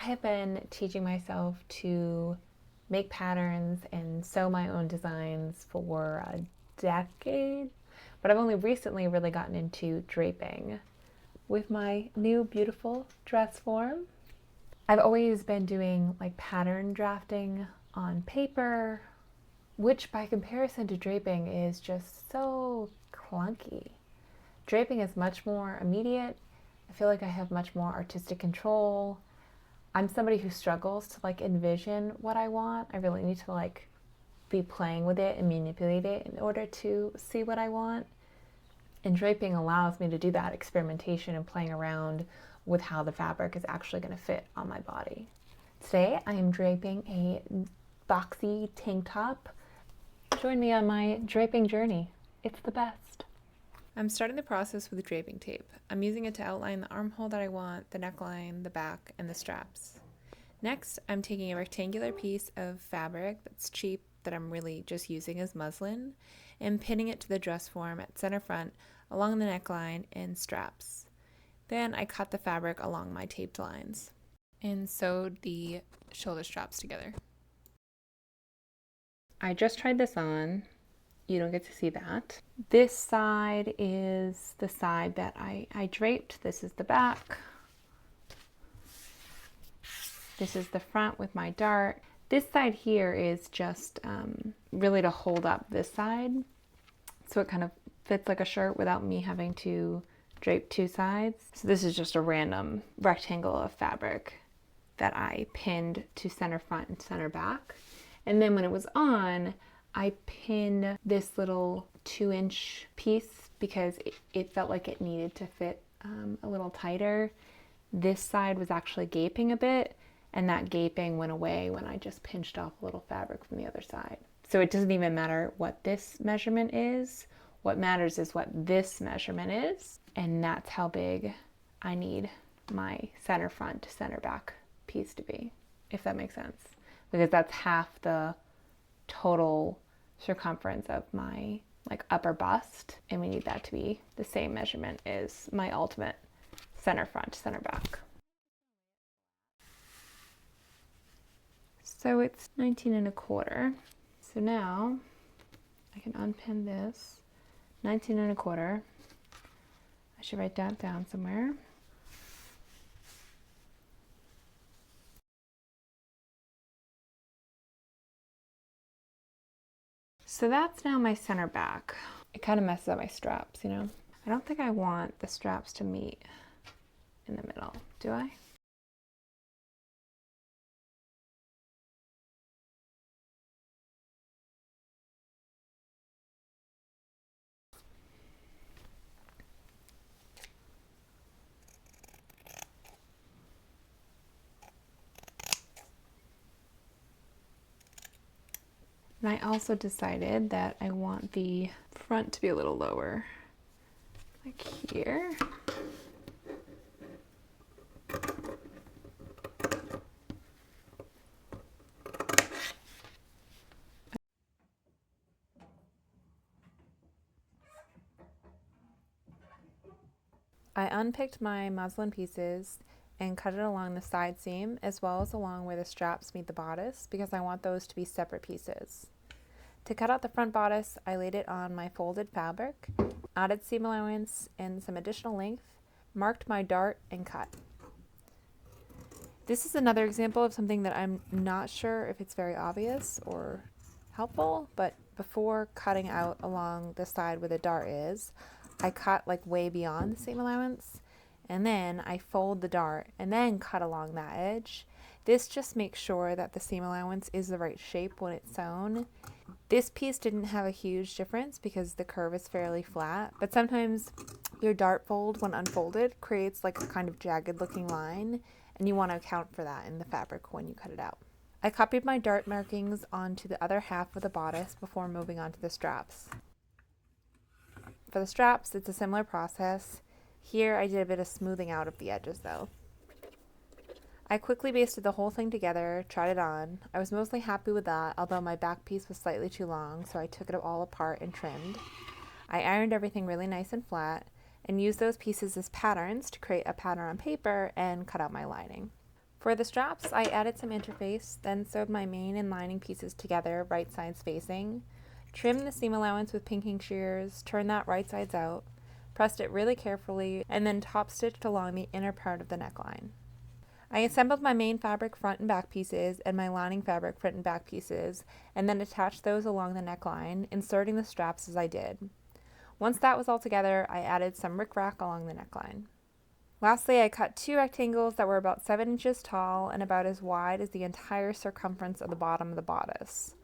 I have been teaching myself to make patterns and sew my own designs for a decade, but I've only recently really gotten into draping with my new beautiful dress form. I've always been doing like pattern drafting on paper, which by comparison to draping is just so clunky. Draping is much more immediate. I feel like I have much more artistic control. I'm somebody who struggles to like envision what I want. I really need to like be playing with it and manipulate it in order to see what I want. And draping allows me to do that experimentation and playing around with how the fabric is actually going to fit on my body. Today I am draping a boxy tank top. Join me on my draping journey. It's the best. I'm starting the process with draping tape. I'm using it to outline the armhole that I want, the neckline, the back, and the straps. Next, I'm taking a rectangular piece of fabric that's cheap, that I'm really just using as muslin, and pinning it to the dress form at center front along the neckline and straps. Then I cut the fabric along my taped lines and sewed the shoulder straps together. I just tried this on. You don't get to see that. This side is the side that I draped. This is the back. This is the front with my dart. This side here is just really to hold up this side, so it kind of fits like a shirt without me having to drape two sides. So this is just a random rectangle of fabric that I pinned to center front and center back. And then when it was on, I pinned this little 2-inch piece because it felt like it needed to fit a little tighter. This side was actually gaping a bit, and that gaping went away when I just pinched off a little fabric from the other side. So it doesn't even matter what this measurement is. What matters is what this measurement is, and that's how big I need my center front to center back piece to be, if that makes sense. Because that's half the total circumference of my like upper bust, and we need that to be the same measurement as my ultimate center front, center back. So it's 19 1/4. So now I can unpin this 19 1/4. I should write that down somewhere. So that's now my center back. It kind of messes up my straps, you know? I don't think I want the straps to meet in the middle, do I? And I also decided that I want the front to be a little lower, like here. I unpicked my muslin pieces and cut it along the side seam as well as along where the straps meet the bodice because I want those to be separate pieces. To cut out the front bodice, I laid it on my folded fabric, added seam allowance and some additional length, marked my dart, and cut. This is another example of something that I'm not sure if it's very obvious or helpful, but before cutting out along the side where the dart is, I cut like way beyond the seam allowance, and then I fold the dart and then cut along that edge. This just makes sure that the seam allowance is the right shape when it's sewn. This piece didn't have a huge difference because the curve is fairly flat, but sometimes your dart fold when unfolded creates like a kind of jagged looking line, and you want to account for that in the fabric when you cut it out. I copied my dart markings onto the other half of the bodice before moving on to the straps. For the straps, it's a similar process. Here I did a bit of smoothing out of the edges though. I quickly basted the whole thing together, tried it on. I was mostly happy with that, although my back piece was slightly too long, so I took it all apart and trimmed. I ironed everything really nice and flat, and used those pieces as patterns to create a pattern on paper and cut out my lining. For the straps, I added some interface, then sewed my main and lining pieces together right sides facing, trimmed the seam allowance with pinking shears, turned that right sides out, pressed it really carefully, and then top stitched along the inner part of the neckline. I assembled my main fabric front and back pieces and my lining fabric front and back pieces, and then attached those along the neckline, inserting the straps as I did. Once that was all together, I added some rickrack along the neckline. Lastly, I cut 2 rectangles that were about 7 inches tall and about as wide as the entire circumference of the bottom of the bodice.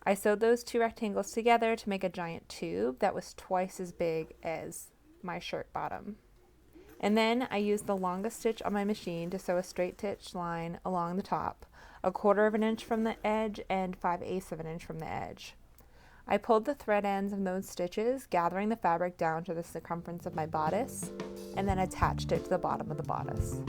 I sewed those 2 rectangles together to make a giant tube that was twice as big as my shirt bottom. And then I used the longest stitch on my machine to sew a straight stitch line along the top, 1/4 of an inch from the edge and 5/8 of an inch from the edge. I pulled the thread ends of those stitches, gathering the fabric down to the circumference of my bodice, and then attached it to the bottom of the bodice.